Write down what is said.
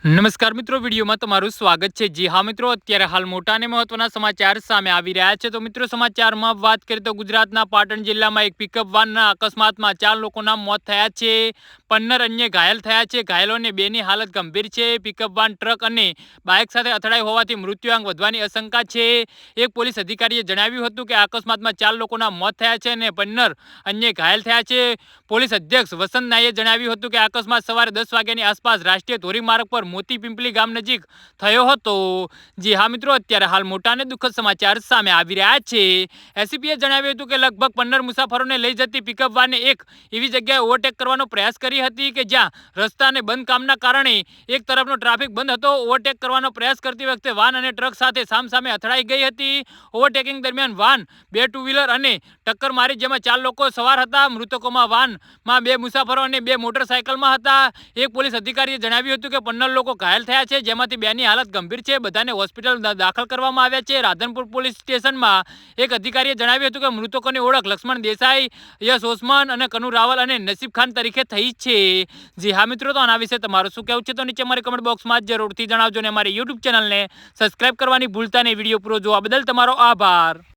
નમસ્કાર મિત્રો, વિડીયોમાં તમારું સ્વાગત છે। જી હા મિત્રો, અત્યારે હાલ મોટા અને મહત્વના સમાચાર સામે આવી રહ્યા છે। તો મિત્રો, સમાચારમાં વાત કરીએ તો ગુજરાતના પાટણ જિલ્લામાં એક પિકઅપ વાનના અકસ્માતમાં 4 લોકોના મોત થયા છે। 15 અન્ય ઘાયલ થયા છે। ઘાયલોને બેની હાલત ગંભીર છે। પિકઅપ વાન ટ્રક અને બાઇક સાથે અથડાઈ હોવાથી મૃત્યુઆંક વધવાની આશંકા છે। એક પોલીસ અધિકારીએ જણાવ્યું હતું કે આ અકસ્માતમાં 4 લોકોના મોત થયા છે અને 15 અન્ય ઘાયલ થયા છે। પોલીસ અધ્યક્ષ વસંત નાઈએ જણાવ્યું હતું કે આ અકસ્માત સવારે 10 વાગ્યાની આસપાસ રાષ્ટ્રીય ધોરીમાર્ગ પર મોતી પિંપલી ગામ નજીક થયો હતો। જી હા મિત્રો, અત્યારે હાલ મોટા અને દુઃખદ સમાચાર સામે આવી રહ્યા છે। એસીપીએ જણાવ્યું હતું કે લગભગ 15 મુસાફરોને લઈ જતી પિકઅપ વાને એક એવી જગ્યાએ ઓવરટેક કરવાનો પ્રયાસ કરી હતી કે જ્યાં રસ્તા અને બંધ કામના કારણે એક તરફનો ટ્રાફિક બંધ હતો। ઓવરટેક કરવાનો પ્રયાસ કરતી વખતે વાન અને ટ્રક સાથે સામસામે અથડાઈ ગઈ હતી। ઓવરટેકિંગ દરમિયાન વાન 2 ટુ વ્હીલર અને ટક્કર મારી, જેમાં 4 લોકો સવાર હતા। મૃતકોમાં વાનમાં 2 મુસાફરો અને 2 મોટરસાયકલમાં હતા। એક પોલીસ અધિકારીએ જણાવ્યું હતું કે 15 લોકો ઘાયલ થયા છે, જેમાંથી 2ની હાલત ગંભીર છે। બધાને હોસ્પિટલ દાખલ કરવામાં આવ્યા છે। રાધનપુર પોલીસ સ્ટેશનમાં એક અધિકારીએ જણાવ્યું હતું કે મૃતકોની ઓળખ લક્ષ્મણ દેસાઈ, યશ ઓસમાન અને કનુ રાવલ અને નસીબ ખાન તરીકે થઈ છે। જી હા મિત્રો, તો આના વિશે તમારું શું કહેવું છે તો નીચે મારી કમેન્ટ બોક્સમાં જરૂરથી જણાવજો અને અમારી યુટ્યુબ ચેનલને સબસ્ક્રાઇબ કરવાની ભૂલતા નહીં। વિડીયો પૂરો જોવા બદલ તમારો આભાર।